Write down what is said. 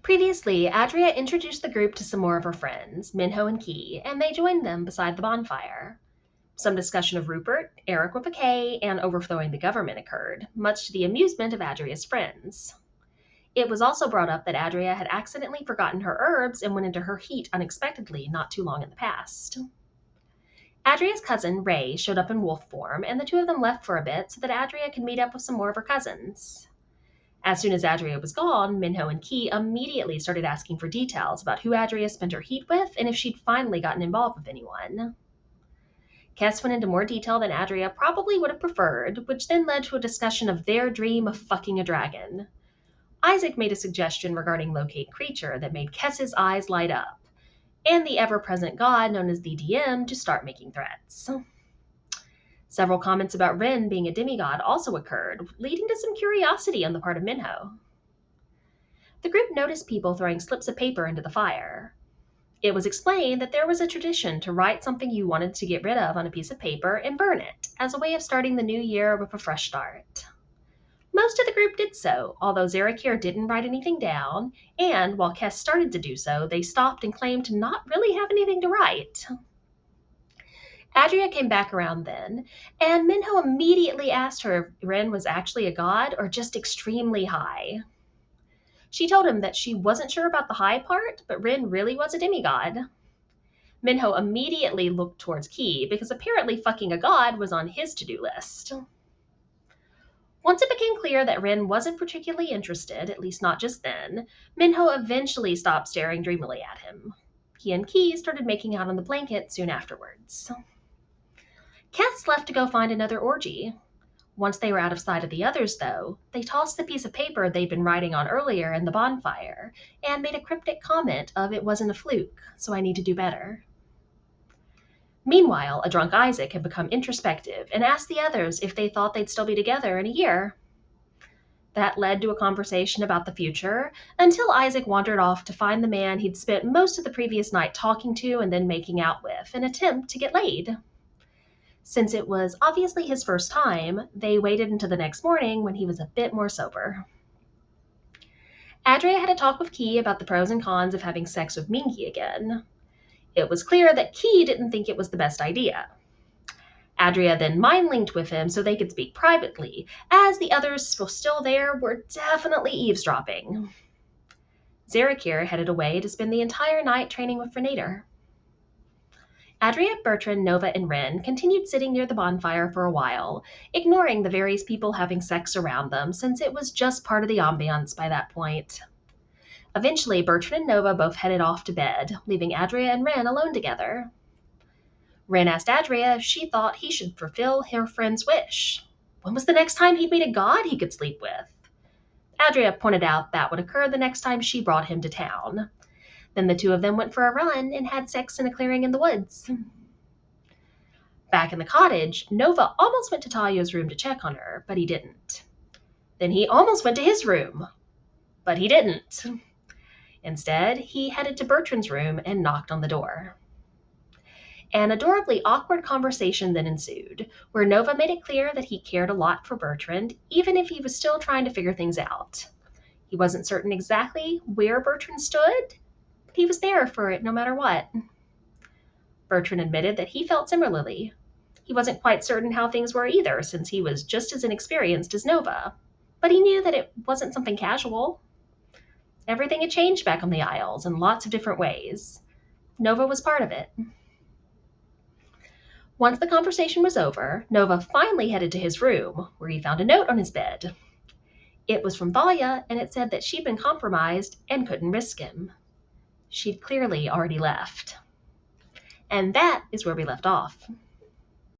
Previously, Adria introduced the group to some more of her friends, Minho and Key, and they joined them beside the bonfire. Some discussion of Rupert, Eric with a K, and overthrowing the government occurred, much to the amusement of Adria's friends. It was also brought up that Adria had accidentally forgotten her herbs and went into her heat unexpectedly not too long in the past. Adria's cousin, Ray, showed up in wolf form, and the two of them left for a bit so that Adria could meet up with some more of her cousins. As soon as Adria was gone, Minho and Key immediately started asking for details about who Adria spent her heat with and if she'd finally gotten involved with anyone. Kess went into more detail than Adria probably would have preferred, which then led to a discussion of their dream of fucking a dragon. Isaac made a suggestion regarding locate creature that made Kess's eyes light up, and the ever-present god known as the DM to start making threats. Several comments about Ren being a demigod also occurred, leading to some curiosity on the part of Minho. The group noticed people throwing slips of paper into the fire. It was explained that there was a tradition to write something you wanted to get rid of on a piece of paper and burn it, as a way of starting the new year with a fresh start. Most of the group did so, although Zarakir didn't write anything down, and while Kess started to do so, they stopped and claimed to not really have anything to write. Adria came back around then, and Minho immediately asked her if Ren was actually a god or just extremely high. She told him that she wasn't sure about the high part, but Ren really was a demigod. Minho immediately looked towards Key because apparently fucking a god was on his to-do list. Once it became clear that Ren wasn't particularly interested, at least not just then, Minho eventually stopped staring dreamily at him. He and Key started making out on the blanket soon afterwards. Kess left to go find another orgy. Once they were out of sight of the others, though, they tossed the piece of paper they'd been writing on earlier in the bonfire and made a cryptic comment of it wasn't a fluke, so I need to do better. Meanwhile, a drunk Isaac had become introspective and asked the others if they thought they'd still be together in a year. That led to a conversation about the future, until Isaac wandered off to find the man he'd spent most of the previous night talking to and then making out with, in an attempt to get laid. Since it was obviously his first time, they waited until the next morning when he was a bit more sober. Adria had a talk with Key about the pros and cons of having sex with Mingy again. It was clear that Key didn't think it was the best idea. Adria then mind-linked with him so they could speak privately, as the others still there were definitely eavesdropping. Zarakir headed away to spend the entire night training with Renator. Adria, Bertrand, Nova, and Ren continued sitting near the bonfire for a while, ignoring the various people having sex around them since it was just part of the ambiance by that point. Eventually, Bertrand and Nova both headed off to bed, leaving Adria and Ren alone together. Ren asked Adria if she thought he should fulfill her friend's wish. When was the next time he'd meet a god he could sleep with? Adria pointed out that would occur the next time she brought him to town. Then the two of them went for a run and had sex in a clearing in the woods. Back in the cottage, Nova almost went to Talio's room to check on her, but he didn't. Then he almost went to his room, but he didn't. Instead, he headed to Bertrand's room and knocked on the door. An adorably awkward conversation then ensued, where Nova made it clear that he cared a lot for Bertrand, even if he was still trying to figure things out. He wasn't certain exactly where Bertrand stood, but he was there for it no matter what. Bertrand admitted that he felt similarly. He wasn't quite certain how things were either, since he was just as inexperienced as Nova, but he knew that it wasn't something casual. Everything had changed back on the Isles in lots of different ways. Nova was part of it. Once the conversation was over, Nova finally headed to his room, where he found a note on his bed. It was from Thalia, and it said that she'd been compromised and couldn't risk him. She'd clearly already left. And that is where we left off.